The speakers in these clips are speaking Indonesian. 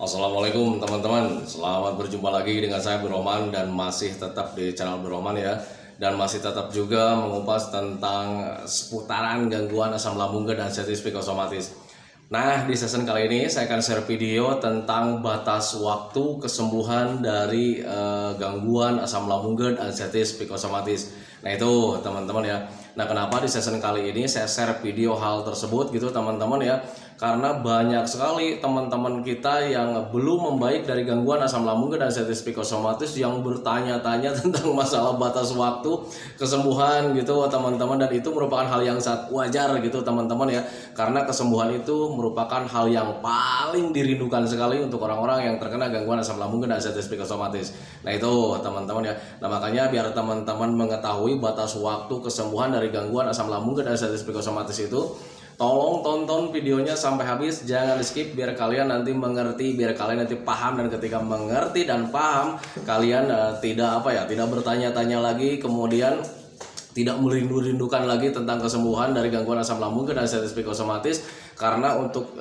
Assalamualaikum teman-teman, selamat berjumpa lagi dengan saya Bro-Roman dan masih tetap di channel Bro-Roman ya. Dan masih tetap juga mengupas tentang seputaran gangguan asam lambung dan sensitif psikosomatis. Nah, di season kali ini saya akan share video tentang batas waktu kesembuhan dari gangguan asam lambung dan sensitif psikosomatis. Nah, itu teman-teman ya. Nah, kenapa di season kali ini saya share video hal tersebut gitu teman-teman ya? Karena banyak sekali teman-teman kita yang belum membaik dari gangguan asam lambung dan sensitif psikosomatis yang bertanya-tanya tentang masalah batas waktu kesembuhan gitu teman-teman, dan itu merupakan hal yang sangat wajar gitu teman-teman ya. Karena kesembuhan itu merupakan hal yang paling dirindukan sekali untuk orang-orang yang terkena gangguan asam lambung dan sensitif psikosomatis. Nah, itu teman-teman ya. Nah, makanya biar teman-teman mengetahui batas waktu kesembuhan dari gangguan asam lambung dan sensitif psikosomatis itu, tolong tonton videonya sampai habis, jangan di skip biar kalian nanti mengerti, biar kalian nanti paham, dan ketika mengerti dan paham kalian tidak bertanya-tanya lagi, kemudian tidak merindu-rindukan lagi tentang kesembuhan dari gangguan asam lambung dan sensitif psikosomatis. Karena untuk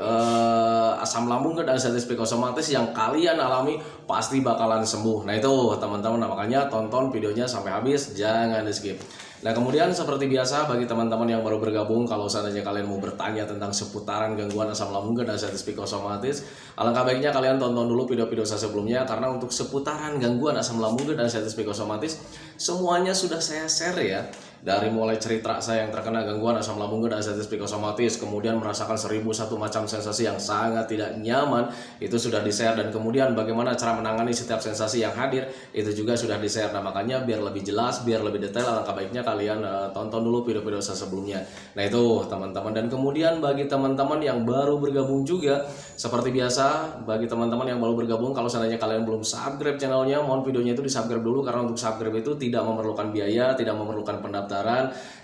asam lambung dan sensitif psikosomatis yang kalian alami pasti bakalan sembuh. Nah, itu teman-teman, makanya tonton videonya sampai habis, jangan di skip. Nah, kemudian seperti biasa bagi teman-teman yang baru bergabung, kalau seandainya kalian mau bertanya tentang seputaran gangguan asam lambung dan sensitif psikosomatis, alangkah baiknya kalian tonton dulu video-video saya sebelumnya, karena untuk seputaran gangguan asam lambung dan sensitif psikosomatis semuanya sudah saya share ya. Dari mulai cerita saya yang terkena gangguan asam lambung dan sensitif psikosomatis, kemudian merasakan 1001 macam sensasi yang sangat tidak nyaman, itu sudah di-share, dan kemudian bagaimana cara menangani setiap sensasi yang hadir, itu juga sudah di-share. Nah, makanya biar lebih jelas, biar lebih detail, alangkah baiknya kalian tonton dulu video-video saya sebelumnya. Nah, itu teman-teman. Dan kemudian bagi teman-teman yang baru bergabung juga, seperti biasa bagi teman-teman yang baru bergabung, kalau seandainya kalian belum subscribe channelnya, mohon videonya itu di subscribe dulu, karena untuk subscribe itu tidak memerlukan biaya, tidak memerlukan pendapatan.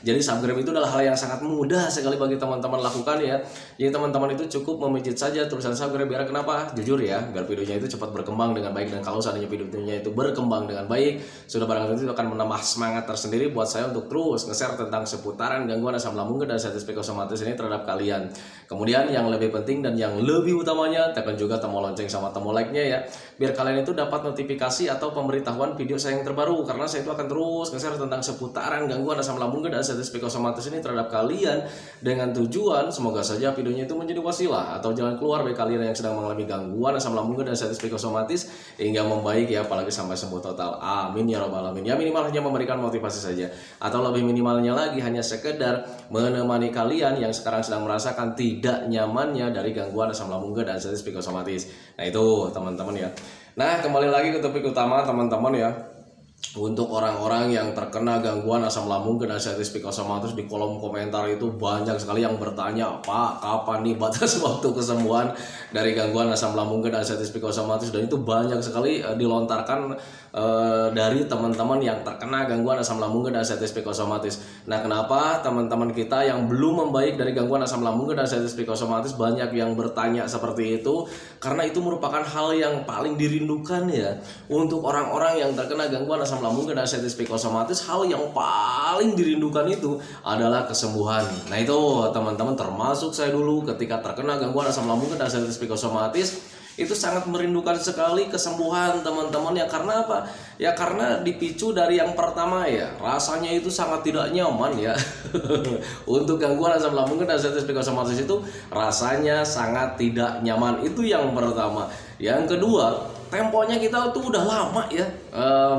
Jadi subscribe itu adalah hal yang sangat mudah sekali bagi teman-teman lakukan ya. Jadi teman-teman itu cukup memijit saja tulisan subscribe. Biar kenapa? Jujur ya, biar videonya itu cepat berkembang dengan baik. Dan kalau seandainya videonya itu berkembang dengan baik, sudah barang itu akan menambah semangat tersendiri buat saya untuk terus nge-share tentang seputaran gangguan asam lambung dan sensitif psikosomatis ini terhadap kalian. Kemudian yang lebih penting dan yang lebih utamanya, tekan juga tombol lonceng sama tombol like-nya ya, biar kalian itu dapat notifikasi atau pemberitahuan video saya yang terbaru. Karena saya itu akan terus nge-share tentang seputaran gangguan asam lambung dan sensitif psikosomatis ini terhadap kalian, dengan tujuan semoga saja videonya itu menjadi wasilah atau jalan keluar bagi kalian yang sedang mengalami gangguan asam lambung dan sensitif psikosomatis hingga membaik ya, apalagi sampai sembuh total. Amin ya robbal alamin. Ya, minimal hanya memberikan motivasi saja, atau lebih minimalnya lagi hanya sekedar menemani kalian yang sekarang sedang merasakan tidak nyamannya dari gangguan asam lambung dan sensitif psikosomatis. Nah, itu teman-teman ya. Nah, kembali lagi ke topik utama teman-teman ya. Untuk orang-orang yang terkena gangguan asam lambung dan sensitif psikosomatis, di kolom komentar itu banyak sekali yang bertanya, Pak, kapan nih batas waktu kesembuhan dari gangguan asam lambung dan sensitif psikosomatis? Dan itu banyak sekali dilontarkan dari teman-teman yang terkena gangguan asam lambung dan sensitif psikosomatis. Nah, kenapa teman-teman kita yang belum membaik dari gangguan asam lambung dan sensitif psikosomatis banyak yang bertanya seperti itu? Karena itu merupakan hal yang paling dirindukan ya, untuk orang-orang yang terkena gangguan asam lambung dan sensitif psikosomatis. Hal yang paling dirindukan itu adalah kesembuhan. Nah, itu teman-teman, termasuk saya dulu ketika terkena gangguan asam lambung dan sensitif psikosomatis, itu sangat merindukan sekali kesembuhan teman-teman ya. Karena apa? Ya karena dipicu dari yang pertama ya, rasanya itu sangat tidak nyaman ya. Untuk gangguan asam lambung dan sensitif psikosomatis itu rasanya sangat tidak nyaman, itu yang pertama. Yang kedua, temponya kita tuh udah lama ya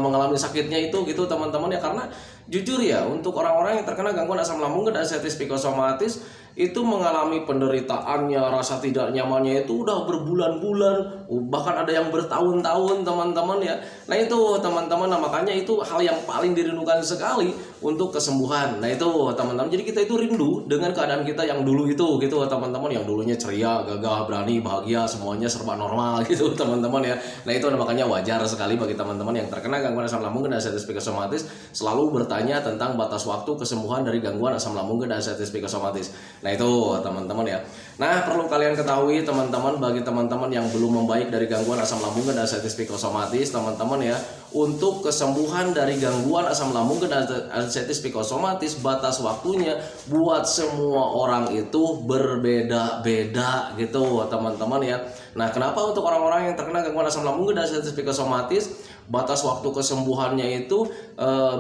mengalami sakitnya itu gitu teman-teman ya. Karena jujur ya, untuk orang-orang yang terkena gangguan asam lambung dan sensitif psikosomatis itu mengalami penderitaannya, rasa tidak nyamannya itu udah berbulan-bulan, bahkan ada yang bertahun-tahun teman-teman ya. Nah, itu teman-teman, nah, makanya itu hal yang paling dirindukan sekali untuk kesembuhan. Nah, itu teman-teman, jadi kita itu rindu dengan keadaan kita yang dulu itu gitu teman-teman, yang dulunya ceria, gagah, berani, bahagia, semuanya serba normal gitu teman-teman ya. Nah, itu makanya wajar sekali bagi teman-teman yang terkena gangguan asam lambung dan sensitif psikosomatis selalu bertanya tentang batas waktu kesembuhan dari gangguan asam lambung dan sensitif psikosomatis. Nah, itu teman-teman ya. Nah, perlu kalian ketahui teman-teman, bagi teman-teman yang belum membaik dari gangguan asam lambung dan sensitif psikosomatis teman-teman ya, untuk kesembuhan dari gangguan asam lambung dan sensitif psikosomatis, batas waktunya buat semua orang itu berbeda-beda gitu teman-teman ya. Nah, kenapa untuk orang-orang yang terkena gangguan asam lambung dan sensitif psikosomatis batas waktu kesembuhannya itu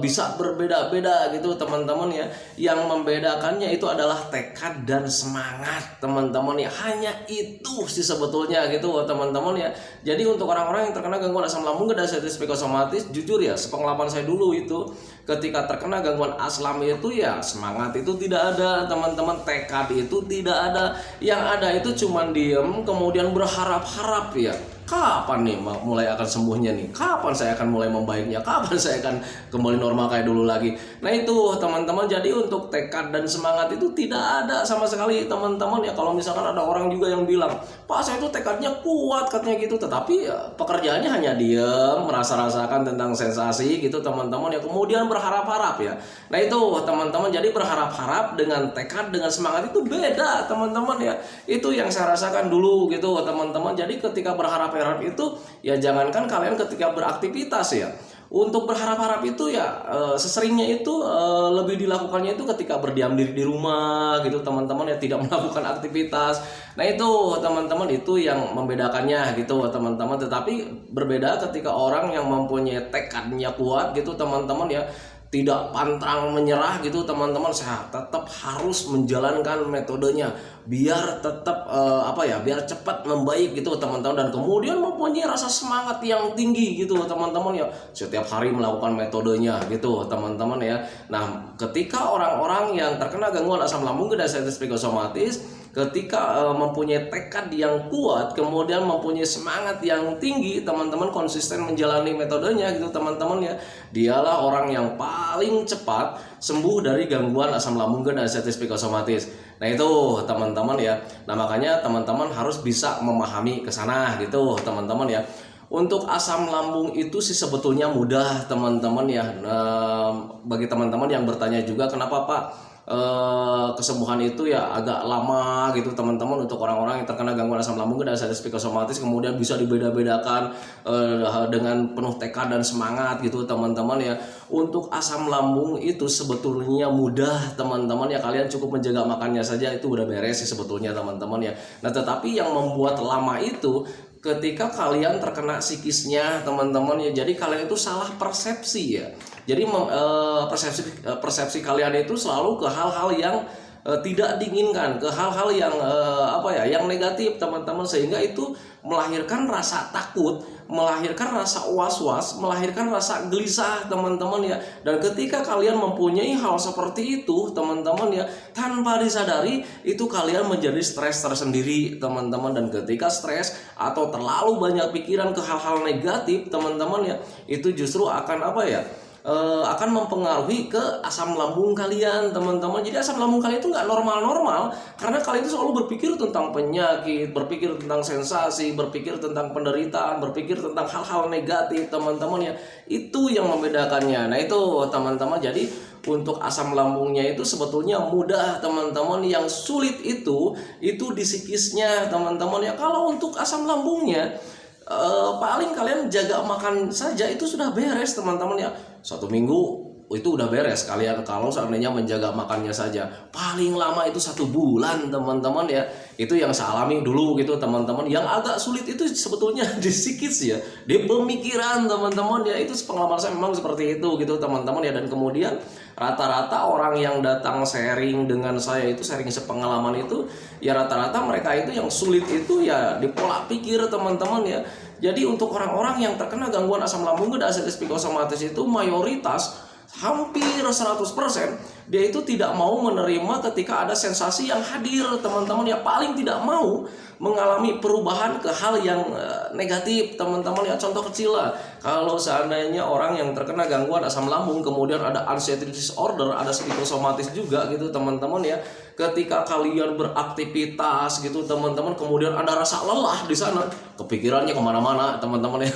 bisa berbeda-beda gitu teman-teman ya. Yang membedakannya itu adalah tekad dan semangat teman-teman ya. Hanya itu sih sebetulnya gitu teman-teman ya. Jadi untuk orang-orang yang terkena gangguan asam lambung dan sensitif psikosomatis, jujur ya, sepengalaman saya dulu itu ketika terkena gangguan asam itu ya semangat itu tidak ada teman-teman, tekad itu tidak ada. Yang ada itu cuman diem kemudian berharap-harap ya. Kapan nih mulai akan sembuhnya nih? Kapan saya akan mulai membaiknya? Kapan saya akan kembali normal kayak dulu lagi? Nah itu teman-teman, jadi untuk tekad dan semangat itu tidak ada sama sekali teman-teman ya. Kalau misalkan ada orang juga yang bilang, Pak saya itu tekadnya kuat katanya gitu, tetapi ya, pekerjaannya hanya diem, merasa-rasakan tentang sensasi gitu teman-teman ya. Kemudian berharap-harap ya. Nah itu teman-teman, jadi berharap-harap dengan tekad, dengan semangat itu beda teman-teman ya. Itu yang saya rasakan dulu gitu teman-teman. Jadi ketika berharap itu ya jangankan kalian ketika beraktivitas ya, untuk berharap-harap itu ya seseringnya itu lebih dilakukannya itu ketika berdiam diri di rumah gitu teman-teman ya, tidak melakukan aktivitas. Nah itu teman-teman, itu yang membedakannya gitu teman-teman. Tetapi berbeda ketika orang yang mempunyai tekadnya kuat gitu teman-teman ya, tidak pantang menyerah gitu teman-teman, saya tetap harus menjalankan metodenya biar tetap biar cepat membaik gitu teman-teman, dan kemudian mempunyai rasa semangat yang tinggi gitu teman-teman ya, setiap hari melakukan metodenya gitu teman-teman ya. Nah ketika orang-orang yang terkena gangguan asam lambung dan sensitif psikosomatis, ketika mempunyai tekad yang kuat, kemudian mempunyai semangat yang tinggi, teman-teman konsisten menjalani metodenya gitu teman-teman ya, dialah orang yang paling cepat sembuh dari gangguan asam lambung dan sensitif psikosomatis. Nah itu teman-teman ya. Nah makanya teman-teman harus bisa memahami ke sana gitu teman-teman ya. Untuk asam lambung itu sih sebetulnya mudah teman-teman ya. Bagi teman-teman yang bertanya juga kenapa Pak kesembuhan itu ya agak lama gitu teman-teman, untuk orang-orang yang terkena gangguan asam lambung dan sensitif psikosomatis kemudian bisa dibeda-bedakan dengan penuh tekad dan semangat gitu teman-teman ya. Untuk asam lambung itu sebetulnya mudah teman-teman ya, kalian cukup menjaga makannya saja itu udah beres sih sebetulnya teman-teman ya. Nah tetapi yang membuat lama itu ketika kalian terkena psikisnya teman-teman ya, jadi kalian itu salah persepsi ya. Jadi persepsi kalian itu selalu ke hal-hal yang tidak diinginkan, ke hal-hal yang yang negatif teman-teman, sehingga itu melahirkan rasa takut, melahirkan rasa was-was, melahirkan rasa gelisah teman-teman ya. Dan ketika kalian mempunyai hal seperti itu teman-teman ya, tanpa disadari itu kalian menjadi stres tersendiri teman-teman. Dan ketika stres atau terlalu banyak pikiran ke hal-hal negatif teman-teman ya, itu justru akan akan mempengaruhi ke asam lambung kalian teman-teman. Jadi asam lambung kalian itu nggak normal-normal karena kalian itu selalu berpikir tentang penyakit, berpikir tentang sensasi, berpikir tentang penderitaan, berpikir tentang hal-hal negatif teman-teman ya. Itu yang membedakannya. Nah itu teman-teman, jadi untuk asam lambungnya itu sebetulnya mudah teman-teman, yang sulit itu di psikisnya teman-teman ya. Kalau untuk asam lambungnya paling kalian jaga makan saja itu sudah beres teman-teman ya. 1 minggu itu udah beres kalian kalau seandainya menjaga makannya saja. Paling lama itu 1 bulan teman-teman ya. Itu yang saya alami dulu gitu teman-teman. Yang agak sulit itu sebetulnya di psikis ya, di pemikiran teman-teman ya. Itu pengalaman saya memang seperti itu gitu teman-teman ya. Dan kemudian rata-rata orang yang datang sharing dengan saya itu, sharing sepengalaman itu ya, rata-rata mereka itu yang sulit itu ya di pola pikir teman-teman ya. Jadi untuk orang-orang yang terkena gangguan asam lambung dan sensitif psikosomatis itu mayoritas hampir 100% dia itu tidak mau menerima ketika ada sensasi yang hadir teman-teman ya. Paling tidak mau mengalami perubahan ke hal yang negatif teman-teman ya. Contoh kecil lah, kalau seandainya orang yang terkena gangguan asam lambung kemudian ada anxiety disorder, ada psikosomatis juga gitu teman-teman ya. Ketika kalian beraktivitas gitu teman-teman, kemudian ada rasa lelah di sana, kepikirannya kemana-mana teman-teman ya.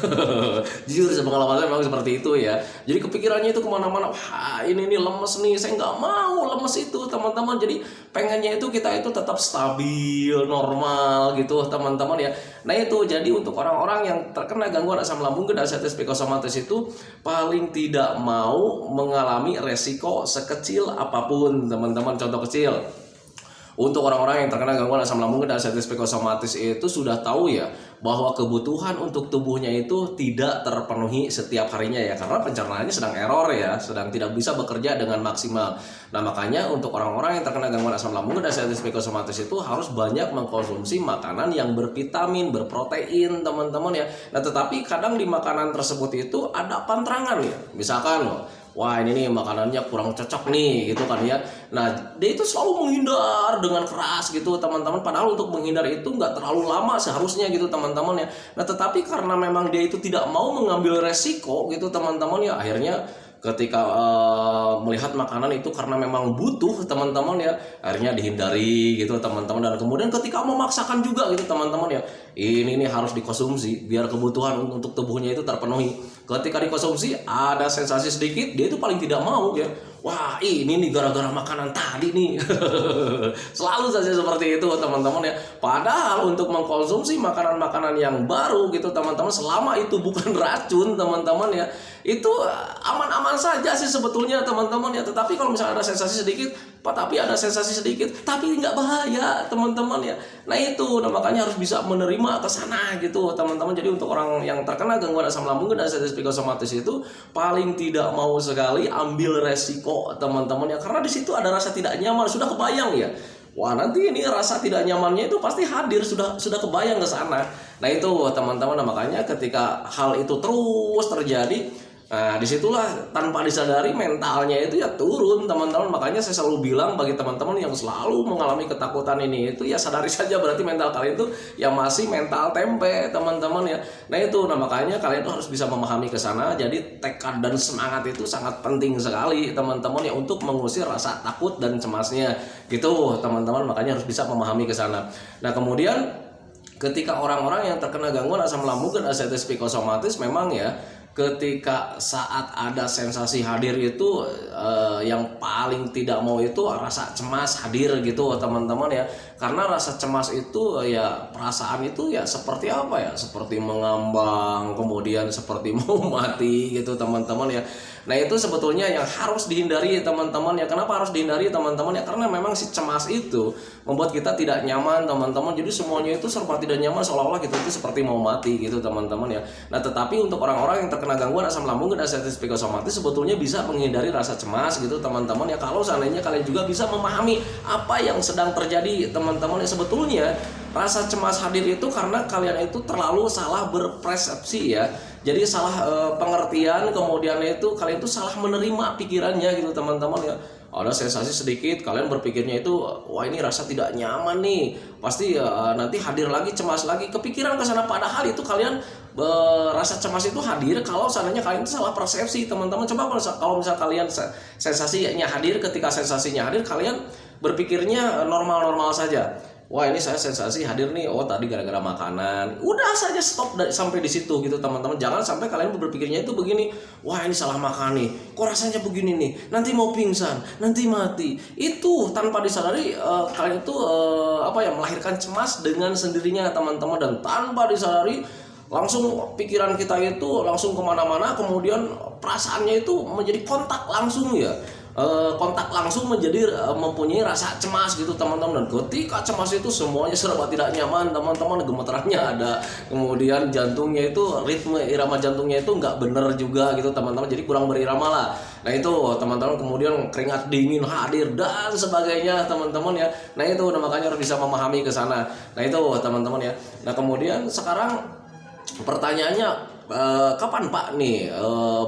Jujur pengalaman saya memang seperti itu ya. Jadi kepikirannya itu kemana-mana, wah ini lemes nih, saya nggak mau lemes itu teman-teman. Jadi pengennya itu kita itu tetap stabil, normal gitu teman-teman ya. Nah itu jadi untuk orang-orang yang terkena gangguan asam lambung dan diabetes psikosomatis itu paling tidak mau mengalami resiko sekecil apapun teman-teman. Contoh kecil, untuk orang-orang yang terkena gangguan asam lambung dan diabetes psikosomatis itu sudah tahu ya bahwa kebutuhan untuk tubuhnya itu tidak terpenuhi setiap harinya ya, karena pencernaannya sedang error ya, sedang tidak bisa bekerja dengan maksimal. Nah makanya untuk orang-orang yang terkena gangguan asam lambung dan diabetes psikosomatis itu harus banyak mengkonsumsi makanan yang bervitamin, berprotein teman-teman ya. Nah tetapi kadang di makanan tersebut itu ada pantangan ya, misalkan loh, wah ini nih makanannya kurang cocok nih gitu kan ya. Nah dia itu selalu menghindar dengan keras gitu teman-teman. Padahal untuk menghindar itu nggak terlalu lama seharusnya gitu teman-teman ya. Nah tetapi karena memang dia itu tidak mau mengambil resiko gitu teman-teman ya, akhirnya ketika melihat makanan itu karena memang butuh teman-teman ya, akhirnya dihindari gitu teman-teman. Dan kemudian ketika memaksakan juga gitu teman-teman ya, ini nih harus dikonsumsi biar kebutuhan untuk tubuhnya itu terpenuhi. Ketika dikonsumsi ada sensasi sedikit, dia itu paling tidak mau ya. Wah ini nih gara-gara makanan tadi nih. Selalu saja seperti itu teman-teman ya. Padahal untuk mengkonsumsi makanan-makanan yang baru gitu teman-teman, selama itu bukan racun teman-teman ya, itu aman-aman saja sih sebetulnya teman-teman ya. Tetapi kalau misalnya ada sensasi sedikit, tapi ada sensasi sedikit tapi nggak bahaya teman-teman ya. Nah itu, nah makanya harus bisa menerima ke sana gitu teman-teman. Jadi untuk orang yang terkena gangguan asam lambung dan diabetes psikosomatis itu paling tidak mau sekali ambil resiko teman-teman ya, karena di situ ada rasa tidak nyaman, sudah kebayang ya. Wah nanti ini rasa tidak nyamannya itu pasti hadir, sudah kebayang ke sana. Nah itu teman-teman, nah, makanya ketika hal itu terus terjadi, nah disitulah tanpa disadari mentalnya itu ya turun teman-teman. Makanya saya selalu bilang bagi teman-teman yang selalu mengalami ketakutan ini itu ya sadari saja berarti mental kalian itu ya masih mental tempe teman-teman ya. Nah itu, nah makanya kalian itu harus bisa memahami ke sana. Jadi tekad dan semangat itu sangat penting sekali teman-teman ya untuk mengusir rasa takut dan cemasnya gitu teman-teman. Makanya harus bisa memahami ke sana. Nah kemudian ketika orang-orang yang terkena gangguan asam lambung dan diabetes psikosomatis memang ya, ketika saat ada sensasi hadir itu yang paling tidak mau itu rasa cemas hadir gitu teman-teman ya. Karena rasa cemas itu ya perasaan itu ya seperti apa ya, seperti mengambang, kemudian seperti mau mati gitu teman-teman ya. Nah itu sebetulnya yang harus dihindari teman-teman ya. Kenapa harus dihindari teman-teman ya? Karena memang si cemas itu membuat kita tidak nyaman teman-teman. Jadi semuanya itu serba tidak nyaman, seolah-olah kita itu seperti mau mati gitu teman-teman ya. Nah tetapi untuk orang-orang yang terkena gangguan asam lambung dan diabetes psikosomatis sebetulnya bisa menghindari rasa cemas gitu teman-teman ya, kalau seandainya kalian juga bisa memahami apa yang sedang terjadi teman-teman ya. Sebetulnya rasa cemas hadir itu karena kalian itu terlalu salah berpersepsi ya. Jadi salah pengertian, kemudian itu kalian itu salah menerima pikirannya gitu teman-teman ya. Ada sensasi sedikit, kalian berpikirnya itu wah ini rasa tidak nyaman nih, pasti nanti hadir lagi cemas lagi, kepikiran ke sana. Padahal itu kalian rasa cemas itu hadir kalau seandainya kalian itu salah persepsi teman-teman. Coba kalau misal kalian sensasinya hadir, ketika sensasinya hadir kalian berpikirnya normal-normal saja. Wah ini saya sensasi hadir nih, oh tadi gara-gara makanan. Udah saja stop sampai di situ gitu teman-teman. Jangan sampai kalian berpikirnya itu begini, wah ini salah makan nih, kok rasanya begini nih, nanti mau pingsan, nanti mati. Itu tanpa disadari kalian itu melahirkan cemas dengan sendirinya teman-teman. Dan tanpa disadari langsung pikiran kita itu langsung kemana-mana, kemudian perasaannya itu menjadi kontak langsung ya. Kontak langsung menjadi mempunyai rasa cemas gitu teman-teman. Dan ketika cemas itu semuanya serba tidak nyaman teman-teman, gemeterannya ada, kemudian jantungnya itu ritme irama jantungnya itu nggak bener juga gitu teman-teman, jadi kurang berirama lah. Nah itu teman-teman, kemudian keringat dingin hadir dan sebagainya teman-teman ya. Nah itu, nah, makanya harus bisa memahami ke sana. Nah itu teman-teman ya. Nah kemudian sekarang pertanyaannya, kapan Pak nih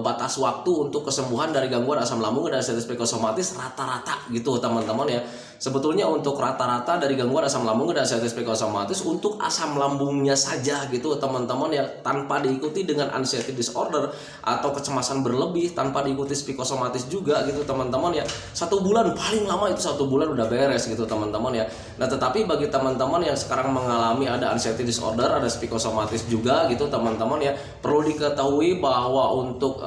batas waktu untuk kesembuhan dari gangguan asam lambung dan diabetes psikosomatis rata-rata gitu teman-teman ya. Sebetulnya untuk rata-rata dari gangguan asam lambung dan diabetes psikosomatis untuk asam lambungnya saja gitu teman-teman ya, tanpa diikuti dengan anxiety disorder atau kecemasan berlebih, tanpa diikuti psikosomatis juga gitu teman-teman ya, 1 bulan paling lama itu 1 bulan udah beres gitu teman-teman ya. Nah tetapi bagi teman-teman yang sekarang mengalami ada anxiety disorder, ada psikosomatis juga gitu teman-teman ya, perlu diketahui bahwa untuk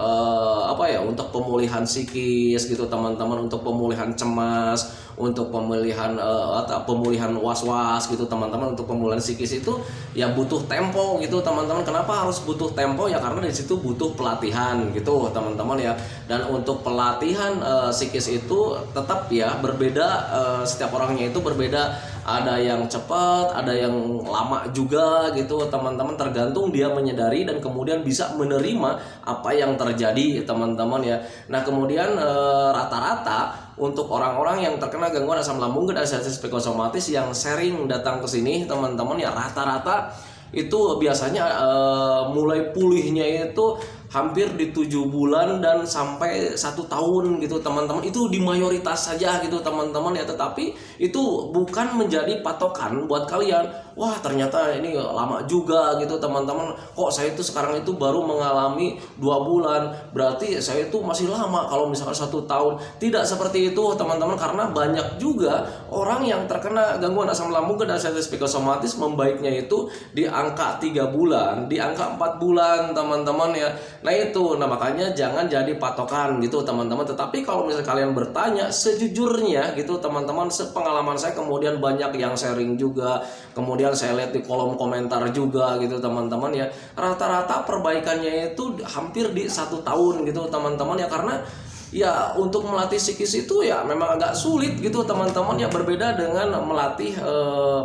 untuk pemulihan psikis gitu teman-teman, untuk pemulihan cemas, untuk pemulihan was-was gitu teman-teman, untuk pemulihan psikis itu ya butuh tempo gitu teman-teman. Kenapa harus butuh tempo? Ya karena di situ butuh pelatihan gitu teman-teman ya. Dan untuk pelatihan psikis itu tetap ya berbeda, setiap orangnya itu berbeda. Ada yang cepat, ada yang lama juga gitu teman-teman, tergantung dia menyadari dan kemudian bisa menerima apa yang terjadi teman-teman ya. Nah kemudian rata-rata untuk orang-orang yang terkena gangguan asam lambung dan anestesi psikosomatis yang sering datang ke sini teman-teman ya, rata-rata itu biasanya mulai pulihnya itu hampir di 7 bulan dan sampai 1 tahun gitu teman-teman. Itu di mayoritas saja gitu teman-teman ya, tetapi itu bukan menjadi patokan buat kalian. Wah ternyata ini lama juga gitu teman-teman, kok saya itu sekarang itu baru mengalami 2 bulan, berarti saya itu masih lama kalau misalkan 1 tahun. Tidak seperti itu teman-teman, karena banyak juga orang yang terkena gangguan asam lambung dan anestesi psikosomatis membaiknya itu di angka 3 bulan, di angka 4 bulan teman-teman ya. Nah itu, nah makanya jangan jadi patokan gitu teman-teman. Tetapi kalau misalnya kalian bertanya sejujurnya gitu teman-teman, sepengalaman saya, kemudian banyak yang sharing juga, kemudian saya lihat di kolom komentar juga gitu teman-teman ya, rata-rata perbaikannya itu hampir di 1 tahun gitu teman-teman ya. Karena ya untuk melatih psikis itu ya memang agak sulit gitu teman-teman ya, berbeda dengan melatih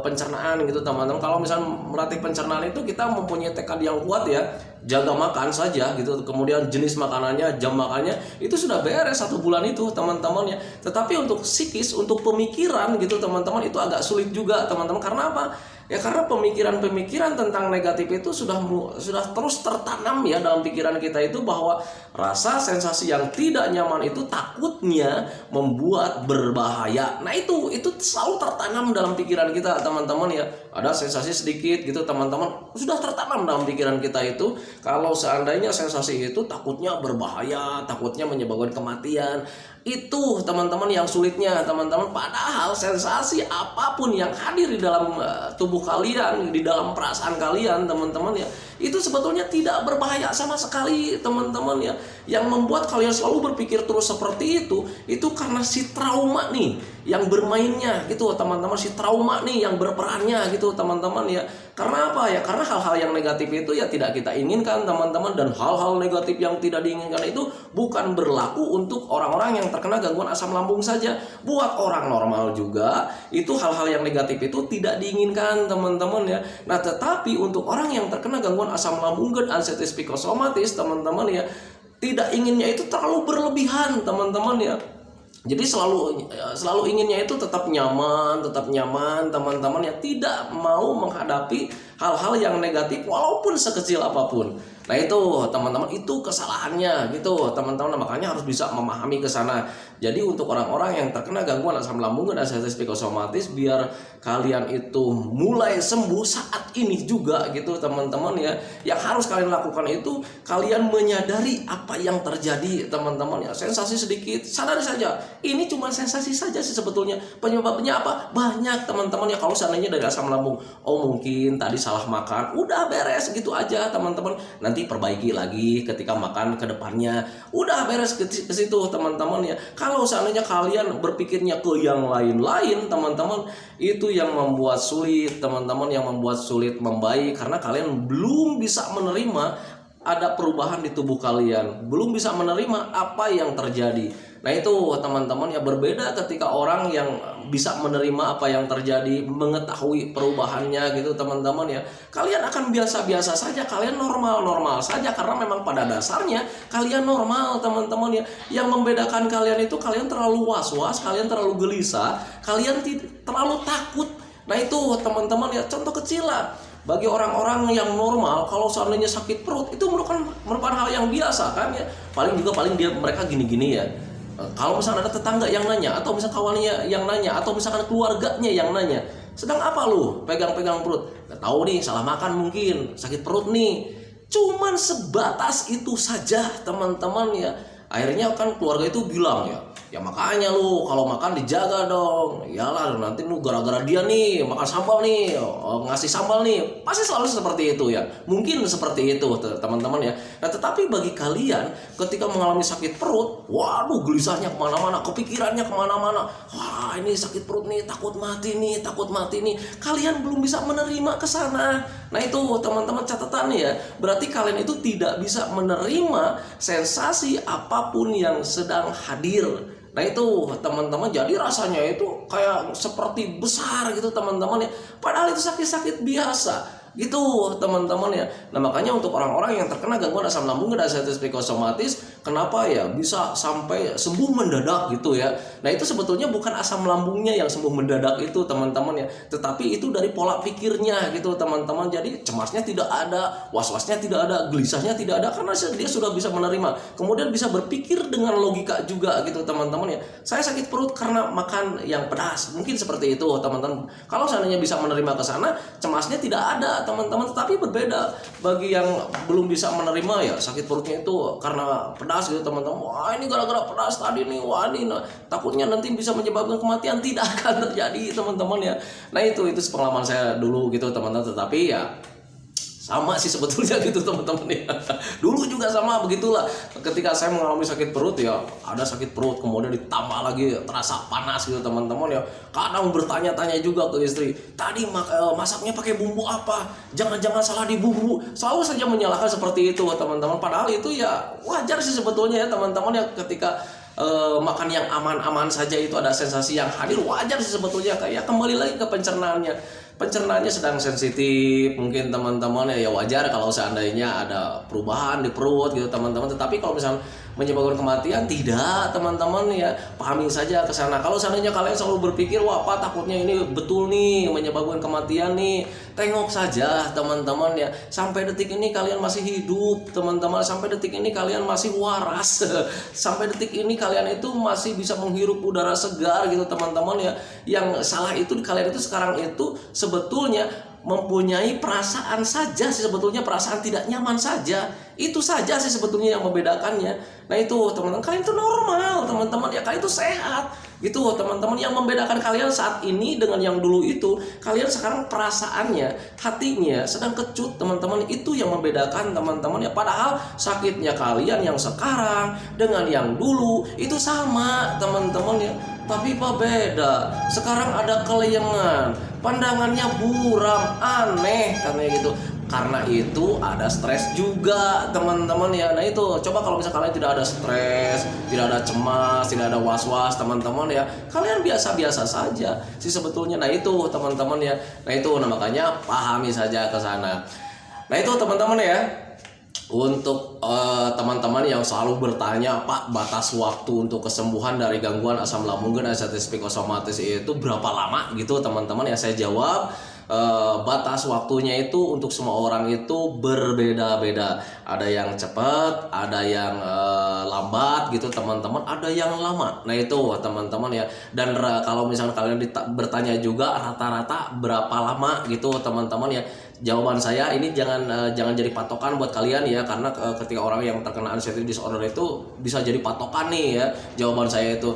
pencernaan gitu teman-teman. Kalau misalnya melatih pencernaan itu kita mempunyai tekad yang kuat ya, jaga makan saja gitu, kemudian jenis makanannya, jam makannya, itu sudah beres 1 bulan itu teman-teman ya. Tetapi untuk psikis, untuk pemikiran gitu teman-teman, itu agak sulit juga teman-teman. Karena apa? Ya karena pemikiran-pemikiran tentang negatif itu sudah terus tertanam ya dalam pikiran kita itu, bahwa rasa sensasi yang tidak nyaman itu takutnya membuat berbahaya. Nah itu selalu tertanam dalam pikiran kita teman-teman ya. Ada sensasi sedikit gitu teman-teman, sudah tertanam dalam pikiran kita itu kalau seandainya sensasi itu takutnya berbahaya, takutnya menyebabkan kematian. Itu teman-teman yang sulitnya teman-teman. Padahal sensasi apapun yang hadir di dalam tubuh kalian, di dalam perasaan kalian teman-teman ya, itu sebetulnya tidak berbahaya sama sekali teman-teman ya. Yang membuat kalian selalu berpikir terus seperti itu karena si trauma nih yang bermainnya gitu teman-teman, si trauma nih yang berperannya gitu teman-teman ya. Karena apa ya? Karena hal-hal yang negatif itu ya tidak kita inginkan teman-teman, dan hal-hal negatif yang tidak diinginkan itu bukan berlaku untuk orang-orang yang terkena gangguan asam lambung saja. Buat orang normal juga itu hal-hal yang negatif itu tidak diinginkan teman-teman ya. Nah tetapi untuk orang yang terkena gangguan asam lambung dan anestesi psikosomatis teman-teman ya, tidak inginnya itu terlalu berlebihan teman-teman ya. Jadi selalu inginnya itu tetap nyaman teman-teman ya, tidak mau menghadapi hal-hal yang negatif walaupun sekecil apapun. Nah itu teman-teman, itu kesalahannya gitu teman-teman. Makanya harus bisa memahami ke sana. Jadi untuk orang-orang yang terkena gangguan asam lambung dan anestesi psikosomatis, biar kalian itu mulai sembuh saat ini juga gitu teman-teman ya, yang harus kalian lakukan itu kalian menyadari apa yang terjadi teman-teman ya. Sensasi sedikit, sadari saja ini cuma sensasi saja sih sebetulnya. Penyebabnya apa? Banyak teman-teman ya. Kalau seandainya dari asam lambung, oh mungkin tadi salah makan, udah beres gitu aja teman-teman. Nanti perbaiki lagi ketika makan ke depannya, udah beres ke situ teman-teman ya. Kalau seandainya kalian berpikirnya ke yang lain-lain teman-teman, itu yang membuat sulit teman-teman, yang membuat sulit membaik, karena kalian belum bisa menerima ada perubahan di tubuh kalian, belum bisa menerima apa yang terjadi. Nah itu teman-teman ya, berbeda ketika orang yang bisa menerima apa yang terjadi, mengetahui perubahannya gitu teman-teman ya. Kalian akan biasa-biasa saja, kalian normal-normal saja, karena memang pada dasarnya kalian normal teman-teman ya. Yang membedakan kalian itu kalian terlalu was-was, kalian terlalu gelisah, kalian terlalu takut. Nah itu teman-teman ya, contoh kecil lah. Bagi orang-orang yang normal, kalau seandainya sakit perut itu merupakan hal yang biasa kan ya. Paling mereka gini-gini ya. Kalau misalnya ada tetangga yang nanya, atau misalnya kawannya yang nanya, atau misalkan keluarganya yang nanya, sedang apa lu pegang-pegang perut? Gak tahu nih, salah makan mungkin, sakit perut nih. Cuman sebatas itu saja teman-teman ya. Akhirnya kan keluarga itu bilang ya, Ya makanya lu kalau makan dijaga dong. Iyalah nanti lu gara-gara dia nih makan sambal nih, ngasih sambal nih. Pasti selalu seperti itu ya. Mungkin seperti itu teman-teman ya. Nah tetapi bagi kalian ketika mengalami sakit perut, waduh gelisahnya kemana-mana, kepikirannya kemana-mana. Wah ini sakit perut nih, takut mati nih, takut mati nih. Kalian belum bisa menerima ke sana. Nah itu teman-teman catatannya ya. Berarti kalian itu tidak bisa menerima sensasi apapun yang sedang hadir. Nah itu teman-teman, jadi rasanya itu kayak seperti besar gitu teman-teman ya. Padahal itu sakit-sakit biasa gitu teman-teman ya. Nah makanya untuk orang-orang yang terkena gangguan asam lambung dan arteritis psikosomatis, kenapa ya bisa sampai sembuh mendadak gitu ya. Nah itu sebetulnya bukan asam lambungnya yang sembuh mendadak itu teman-teman ya, tetapi itu dari pola pikirnya gitu teman-teman. Jadi cemasnya tidak ada, was-wasnya tidak ada, gelisahnya tidak ada, karena dia sudah bisa menerima. Kemudian bisa berpikir dengan logika juga gitu teman-teman ya. Saya sakit perut karena makan yang pedas, mungkin seperti itu teman-teman. Kalau seandainya bisa menerima ke sana, cemasnya tidak ada teman-teman. Tetapi berbeda bagi yang belum bisa menerima ya, sakit perutnya itu karena pedas gitu teman-teman. Wah ini gara-gara pedas tadi nih, wah ini takutnya nanti bisa menyebabkan kematian. Tidak akan terjadi teman-teman ya. Nah itu pengalaman saya dulu gitu teman-teman. Tetapi ya sama sih sebetulnya gitu teman-teman ya. Dulu juga sama begitulah. Ketika saya mengalami sakit perut ya, ada sakit perut kemudian ditambah lagi terasa panas gitu teman-teman ya. Kadang bertanya-tanya juga ke istri, tadi masaknya pakai bumbu apa? Jangan-jangan salah di bumbu. Selalu saja menyalahkan seperti itu teman-teman. Padahal itu ya wajar sih sebetulnya ya teman-teman ya, ketika makan yang aman-aman saja itu ada sensasi yang hadir, wajar sih sebetulnya. Kayak kembali lagi ke pencernaannya sedang sensitif mungkin teman-teman ya, wajar kalau seandainya ada perubahan di perut gitu teman-teman. Tetapi kalau misalnya menyebabkan kematian, tidak teman-teman ya, pahami saja ke sana. Kalau seandainya kalian selalu berpikir wah apa takutnya ini betul nih menyebabkan kematian nih, tengok saja teman-teman ya, sampai detik ini kalian masih hidup teman-teman, sampai detik ini kalian masih waras sampai detik ini kalian itu masih bisa menghirup udara segar gitu teman-teman ya. Yang salah itu kalian itu sekarang itu sebetulnya mempunyai perasaan saja sih sebetulnya, perasaan tidak nyaman saja. Itu saja sih sebetulnya yang membedakannya. Nah itu teman-teman, kalian itu normal teman-teman ya, kalian itu sehat gitu teman-teman. Yang membedakan kalian saat ini dengan yang dulu itu, kalian sekarang perasaannya, hatinya sedang kecut teman-teman. Itu yang membedakan teman-teman ya. Padahal sakitnya kalian yang sekarang dengan yang dulu itu sama teman-teman ya. Tapi Pak beda, sekarang ada kelayangan, pandangannya buram, aneh katanya gitu. Karena itu ada stres juga teman-teman ya. Nah itu coba kalau misalnya kalian tidak ada stres, tidak ada cemas, tidak ada was-was teman-teman ya, kalian biasa-biasa saja sih sebetulnya. Nah itu teman-teman ya. Nah itu makanya pahami saja ke sana. Nah itu teman-teman ya. Untuk teman-teman yang selalu bertanya, Pak batas waktu untuk kesembuhan dari gangguan asam lambung dan arteritis psikosomatis itu berapa lama gitu teman-teman ya, saya jawab batas waktunya itu untuk semua orang itu berbeda-beda. Ada yang cepat, ada yang lambat gitu teman-teman, ada yang lama. Nah itu teman-teman ya. Dan kalau misalnya kalian bertanya juga rata-rata berapa lama gitu teman-teman ya, jawaban saya ini jangan jadi patokan buat kalian ya, karena ketika orang yang terkena anxiety disorder itu bisa jadi patokan nih ya. Jawaban saya itu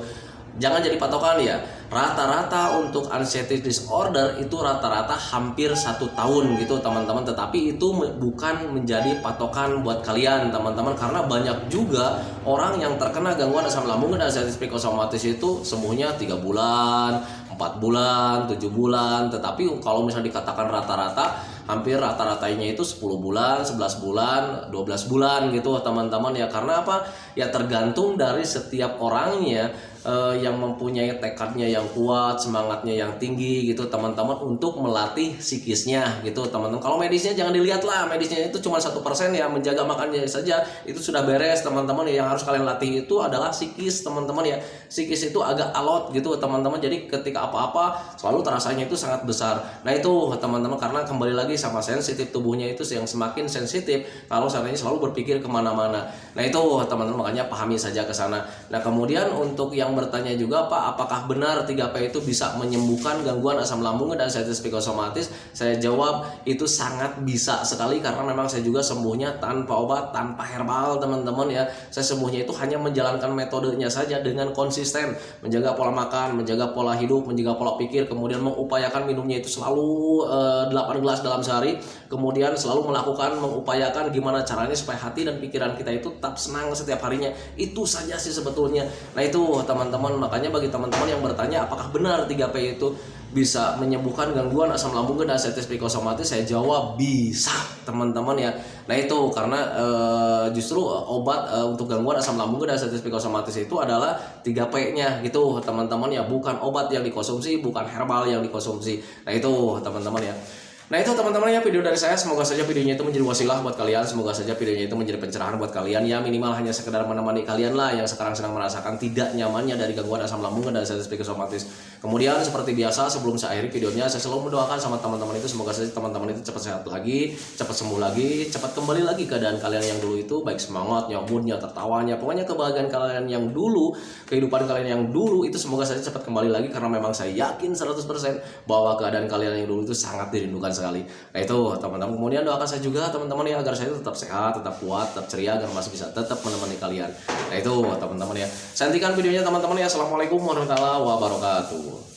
jangan jadi patokan ya. Rata-rata untuk anxiety disorder itu rata-rata hampir 1 tahun gitu teman-teman. Tetapi itu bukan menjadi patokan buat kalian teman-teman, karena banyak juga orang yang terkena gangguan asam lambung dan arteritis psikosomatis itu sembuhnya 3 bulan, 4 bulan, 7 bulan. Tetapi kalau misalnya dikatakan rata-rata, hampir rata-ratanya itu 10 bulan, 11 bulan, 12 bulan gitu teman-teman ya. Karena apa? Ya tergantung dari setiap orangnya yang mempunyai tekadnya yang kuat, semangatnya yang tinggi gitu teman-teman, untuk melatih psikisnya gitu teman-teman. Kalau medisnya jangan dilihat lah, medisnya itu cuma 1% ya, menjaga makannya saja itu sudah beres teman-teman. Yang harus kalian latih itu adalah psikis teman-teman ya. Psikis itu agak alot gitu teman-teman, jadi ketika apa-apa selalu terasanya itu sangat besar. Nah itu teman-teman, karena kembali lagi sama sensitif tubuhnya itu yang semakin sensitif kalau seandainya selalu berpikir kemana-mana. Nah itu teman-teman, makanya pahami saja ke sana. Nah kemudian untuk yang yang bertanya juga, Pak, apakah benar 3P itu bisa menyembuhkan gangguan asam lambung dan artritis psikosomatis? Saya jawab itu sangat bisa sekali, karena memang saya juga sembuhnya tanpa obat, tanpa herbal teman-teman ya. Saya sembuhnya itu hanya menjalankan metodenya saja dengan konsisten, menjaga pola makan, menjaga pola hidup, menjaga pola pikir, kemudian mengupayakan minumnya itu selalu 8 gelas dalam sehari, kemudian selalu mengupayakan gimana caranya supaya hati dan pikiran kita itu tetap senang setiap harinya. Itu saja sih sebetulnya. Nah itu teman-teman, makanya bagi teman-teman yang bertanya apakah benar 3P itu bisa menyembuhkan gangguan asam lambung dan artritis psikosomatis, saya jawab bisa teman-teman ya. Nah itu karena justru obat untuk gangguan asam lambung dan artritis psikosomatis itu adalah 3P-nya gitu teman-teman ya, bukan obat yang dikonsumsi, bukan herbal yang dikonsumsi. Nah itu teman-teman ya. Nah itu teman-teman ya video dari saya, semoga saja videonya itu menjadi wasilah buat kalian, semoga saja videonya itu menjadi pencerahan buat kalian ya, minimal hanya sekedar menemani kalian lah yang sekarang sedang merasakan tidak nyamannya dari gangguan asam lambung dan artritis psikosomatis. Kemudian seperti biasa sebelum saya akhiri videonya, saya selalu mendoakan sama teman-teman itu semoga saja teman-teman itu cepat sehat lagi, cepat sembuh lagi, cepat kembali lagi keadaan kalian yang dulu itu, baik semangatnya, moodnya, tertawanya, pokoknya kebahagiaan kalian yang dulu, kehidupan kalian yang dulu itu semoga saja cepat kembali lagi, karena memang saya yakin 100% bahwa keadaan kalian yang dulu itu sangat dirindukan sekali. Nah itu teman-teman, kemudian doakan saya juga teman-teman ya, agar saya tetap sehat, tetap kuat, tetap ceria, agar masih bisa tetap menemani kalian. Nah itu teman-teman ya, saya hentikan videonya teman-teman ya. Assalamualaikum warahmatullahi wabarakatuh.